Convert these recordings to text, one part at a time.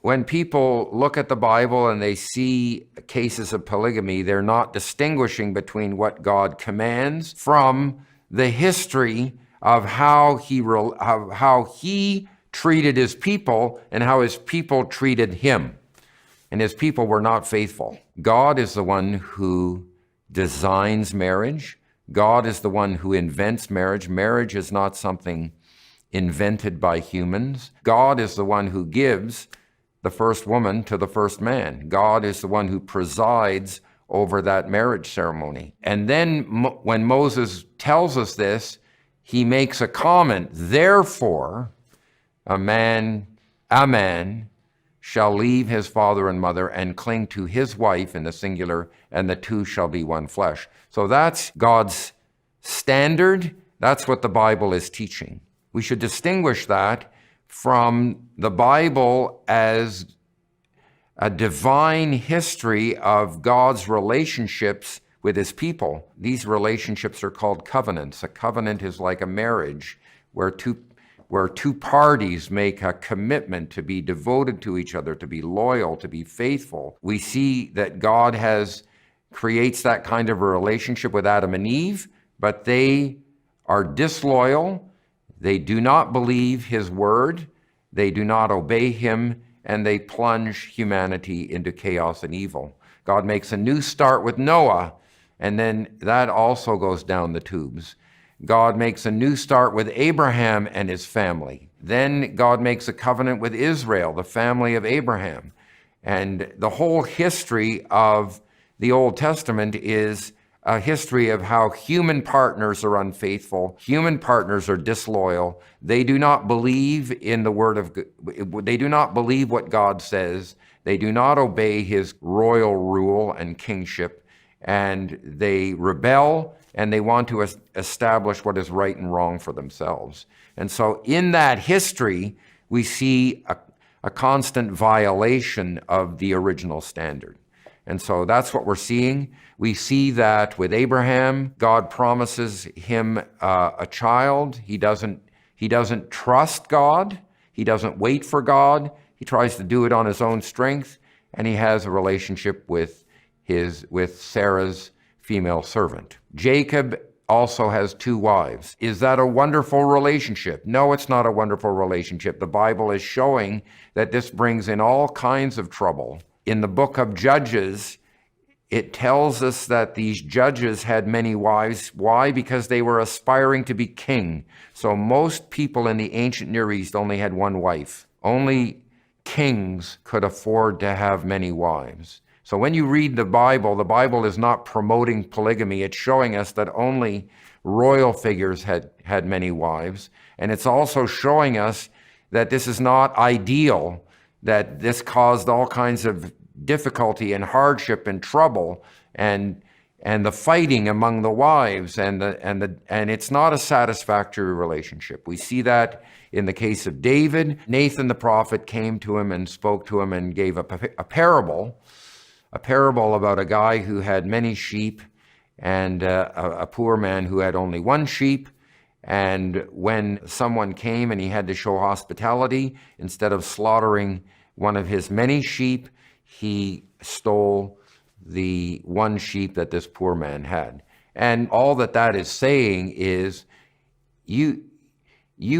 when people look at the Bible and they see cases of polygamy, they're not distinguishing between what God commands from the history of how he treated his people and how his people treated him. And his people were not faithful. God is the one who designs marriage. God is the one who invents marriage. Marriage is not something invented by humans. God is the one who gives the first woman to the first man. God is the one who presides over that marriage ceremony. And then when Moses tells us this, he makes a comment, therefore, a man shall leave his father and mother and cling to his wife in the singular, and the two shall be one flesh. So that's God's standard. That's what the Bible is teaching. We should distinguish that from the Bible as a divine history of God's relationships with his people. These relationships are called covenants. A covenant is like a marriage where two parties make a commitment to be devoted to each other, to be loyal, to be faithful. We see that God creates that kind of a relationship with Adam and Eve, but they are disloyal. They do not believe his word. They do not obey him, and they plunge humanity into chaos and evil. God makes a new start with Noah, and then that also goes down the tubes. God makes a new start with Abraham and his family. Then God makes a covenant with Israel, the family of Abraham. And the whole history of the Old Testament is a history of how human partners are unfaithful, human partners are disloyal. They do not believe in the word of God. They do not believe what God says. They do not obey his royal rule and kingship, and they rebel, and they want to establish what is right and wrong for themselves. And so in that history, we see a constant violation of the original standard. And so that's what we're seeing. We see that with Abraham, God promises him a child. He doesn't trust God. He doesn't wait for God. He tries to do it on his own strength, and he has a relationship with Sarah's female servant. Jacob also has 2 wives. Is that a wonderful relationship? No, it's not a wonderful relationship. The Bible is showing that this brings in all kinds of trouble. In the book of Judges, it tells us that these judges had many wives. Why? Because they were aspiring to be king. So most people in the ancient Near East only had one wife. Only kings could afford to have many wives. So when you read the Bible is not promoting polygamy. It's showing us that only royal figures had many wives. And it's also showing us that this is not ideal, that this caused all kinds of difficulty and hardship and trouble and the fighting among the wives and it's not a satisfactory relationship. We see that in the case of David. Nathan the prophet came to him and spoke to him and gave a parable about a guy who had many sheep and a poor man who had only one sheep. And when someone came and he had to show hospitality, instead of slaughtering one of his many sheep, he stole the one sheep that this poor man had. And all that is saying is, you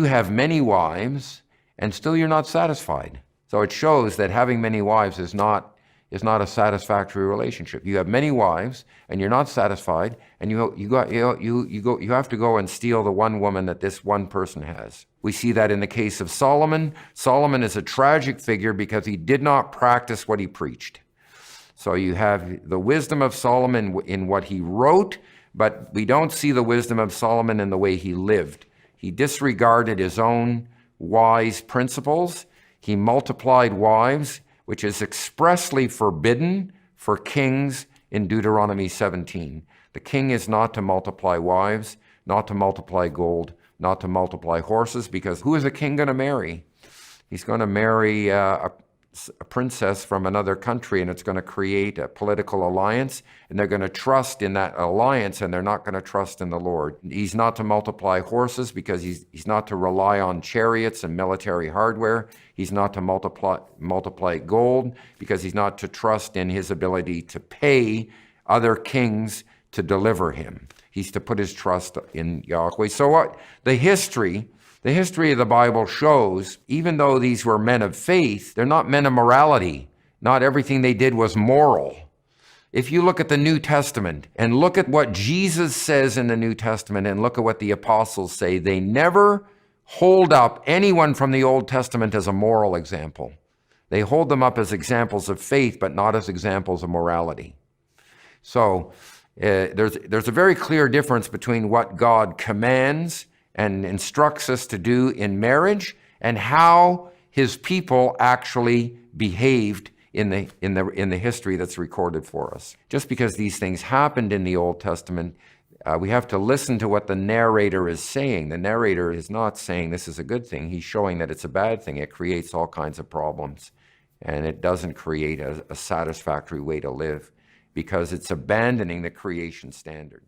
have many wives and still you're not satisfied. So it shows that having many wives is not a satisfactory relationship. You have many wives and you're not satisfied, and you have to go and steal the one woman that this one person has. We see that in the case of Solomon. Solomon is a tragic figure because he did not practice what he preached. So you have the wisdom of Solomon in what he wrote, but we don't see the wisdom of Solomon in the way he lived. He disregarded his own wise principles. He multiplied wives, which is expressly forbidden for kings in Deuteronomy 17. The king is not to multiply wives, not to multiply gold, not to multiply horses, because who is a king going to marry? He's going to marry a princess from another country, and it's going to create a political alliance, and they're going to trust in that alliance, and they're not going to trust in the Lord. He's not to multiply horses because he's not to rely on chariots and military hardware. He's not to multiply gold because he's not to trust in his ability to pay other kings to deliver him. He's to put his trust in Yahweh. So what the history of the Bible shows, even though these were men of faith, they're not men of morality. Not everything they did was moral. If you look at the New Testament and look at what Jesus says in the New Testament and look at what the apostles say, they never hold up anyone from the Old Testament as a moral example. They hold them up as examples of faith, but not as examples of morality. So there's a very clear difference between what God commands and instructs us to do in marriage and how his people actually behaved in the history that's recorded for us. Just because these things happened in the Old Testament, we have to listen to what the narrator is saying. The narrator is not saying this is a good thing. He's showing that it's a bad thing. It creates all kinds of problems, and it doesn't create a satisfactory way to live because it's abandoning the creation standard.